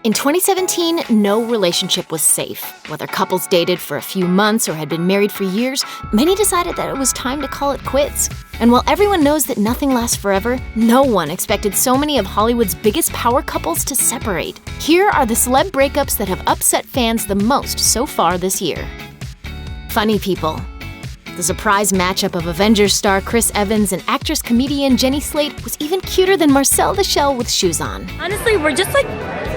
In 2017, no relationship was safe. Whether couples dated for a few months or had been married for years, many decided that it was time to call it quits. And while everyone knows that nothing lasts forever, no one expected so many of Hollywood's biggest power couples to separate. Here are the celeb breakups that have upset fans the most so far this year. Funny people. The surprise matchup of Avengers star Chris Evans and actress-comedian Jenny Slate was even cuter than Marcel the Shell with shoes on. Honestly, we're just like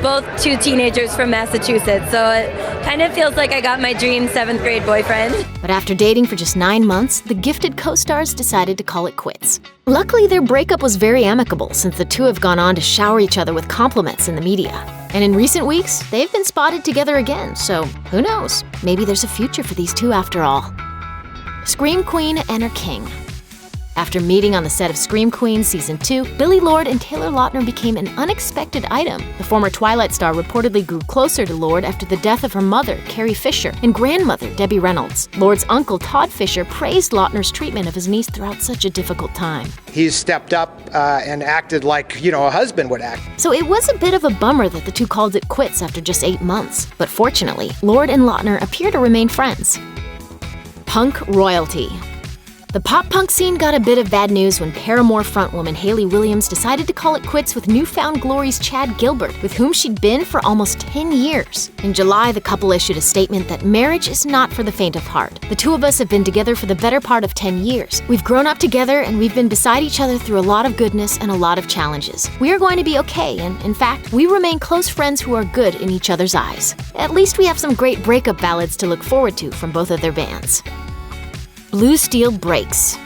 both two teenagers from Massachusetts, so it kind of feels like I got my dream 7th grade boyfriend. But after dating for just 9 months, the gifted co-stars decided to call it quits. Luckily, their breakup was very amicable since the two have gone on to shower each other with compliments in the media. And in recent weeks, they've been spotted together again, so who knows? Maybe there's a future for these two after all. Scream Queen and her king. After meeting on the set of Scream Queen Season 2, Billie Lourd and Taylor Lautner became an unexpected item. The former Twilight star reportedly grew closer to Lourd after the death of her mother, Carrie Fisher, and grandmother, Debbie Reynolds. Lourd's uncle, Todd Fisher, praised Lautner's treatment of his niece throughout such a difficult time. He's stepped up and acted like, a husband would act. So it was a bit of a bummer that the two called it quits after just 8 months. But fortunately, Lourd and Lautner appear to remain friends. Punk royalty. The pop-punk scene got a bit of bad news when Paramore frontwoman Hayley Williams decided to call it quits with Newfound Glory's Chad Gilbert, with whom she'd been for almost 10 years. In July, the couple issued a statement that marriage is not for the faint of heart. The two of us have been together for the better part of 10 years. We've grown up together and we've been beside each other through a lot of goodness and a lot of challenges. We are going to be okay, and in fact, we remain close friends who are good in each other's eyes. At least we have some great breakup ballads to look forward to from both of their bands. Blue Steel breaks.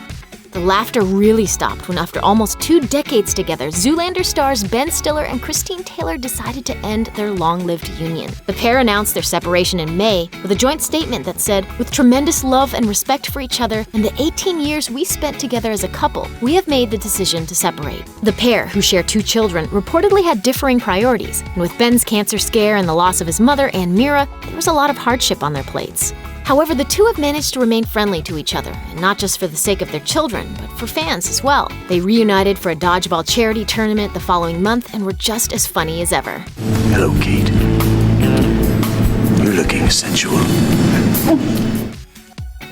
The laughter really stopped when, after almost 2 decades together, Zoolander stars Ben Stiller and Christine Taylor decided to end their long-lived union. The pair announced their separation in May with a joint statement that said, "With tremendous love and respect for each other and the 18 years we spent together as a couple, we have made the decision to separate." The pair, who share 2 children, reportedly had differing priorities, and with Ben's cancer scare and the loss of his mother, Ann Mira, there was a lot of hardship on their plates. However, the two have managed to remain friendly to each other, and not just for the sake of their children, but for fans as well. They reunited for a dodgeball charity tournament the following month and were just as funny as ever. Hello, Kate. You're looking sensual.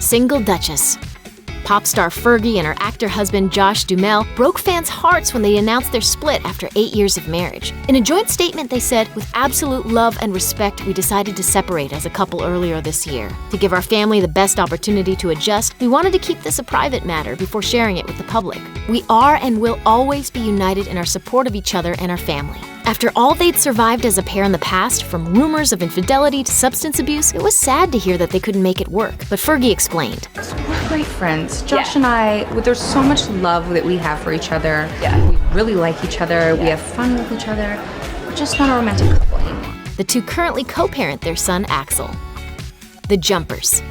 Single Duchess. Pop star Fergie and her actor husband Josh Duhamel broke fans' hearts when they announced their split after 8 years of marriage. In a joint statement, they said, "With absolute love and respect, we decided to separate as a couple earlier this year. To give our family the best opportunity to adjust, we wanted to keep this a private matter before sharing it with the public. We are and will always be united in our support of each other and our family." After all they'd survived as a pair in the past, from rumors of infidelity to substance abuse, it was sad to hear that they couldn't make it work. But Fergie explained. We're great friends. Josh and I, there's so much love that we have for each other. We really like each other. We have fun with each other. We're just not a romantic couple anymore. The two currently co-parent their son, Axel. The Jumpers.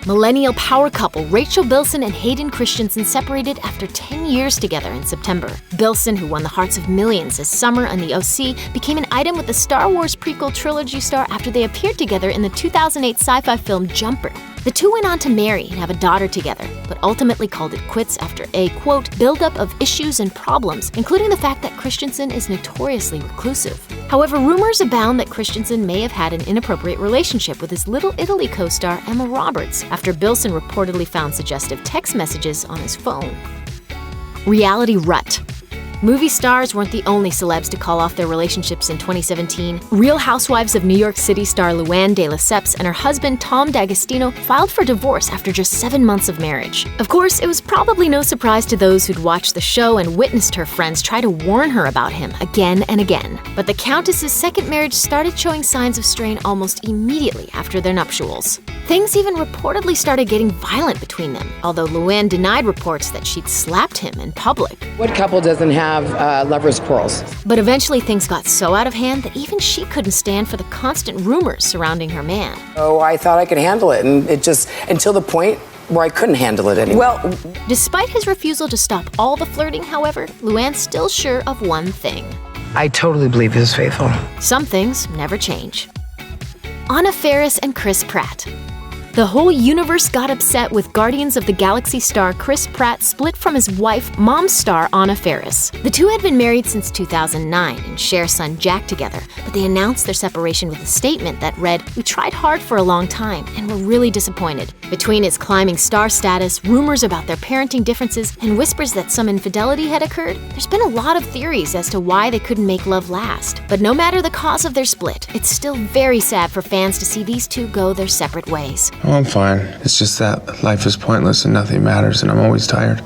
Millennial power couple Rachel Bilson and Hayden Christensen separated after 10 years together in September. Bilson, who won the hearts of millions as Summer on the OC, became an item with the Star Wars prequel trilogy star after they appeared together in the 2008 sci-fi film Jumper. The two went on to marry and have a daughter together, but ultimately called it quits after a, quote, buildup of issues and problems, including the fact that Christensen is notoriously reclusive. However, rumors abound that Christensen may have had an inappropriate relationship with his Little Italy co-star Emma Roberts, after Bilson reportedly found suggestive text messages on his phone. Reality rut. Movie stars weren't the only celebs to call off their relationships in 2017. Real Housewives of New York City star Luann de Lesseps and her husband Tom D'Agostino filed for divorce after just 7 months of marriage. Of course, it was probably no surprise to those who'd watched the show and witnessed her friends try to warn her about him again and again. But the Countess's second marriage started showing signs of strain almost immediately after their nuptials. Things even reportedly started getting violent between them, although Luann denied reports that she'd slapped him in public. What couple doesn't have lovers' quarrels? But eventually things got so out of hand that even she couldn't stand for the constant rumors surrounding her man. Oh, I thought I could handle it, and it just, until the point where I couldn't handle it anymore. Well, despite his refusal to stop all the flirting, however, Luann's still sure of one thing. I totally believe he was faithful. Some things never change. Anna Faris and Chris Pratt. The whole universe got upset with Guardians of the Galaxy star Chris Pratt split from his wife, Mom star Anna Faris. The two had been married since 2009 and share son Jack together, but they announced their separation with a statement that read, "We tried hard for a long time and were really disappointed." Between his climbing star status, rumors about their parenting differences, and whispers that some infidelity had occurred, there's been a lot of theories as to why they couldn't make love last. But no matter the cause of their split, it's still very sad for fans to see these two go their separate ways. Oh, I'm fine. It's just that life is pointless and nothing matters, and I'm always tired.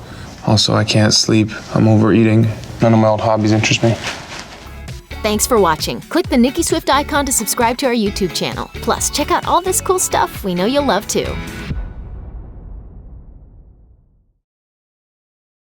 Also, I can't sleep. I'm overeating. None of my old hobbies interest me. Thanks for watching. Click the Nicki Swift icon to subscribe to our YouTube channel. Plus, check out all this cool stuff we know you'll love too.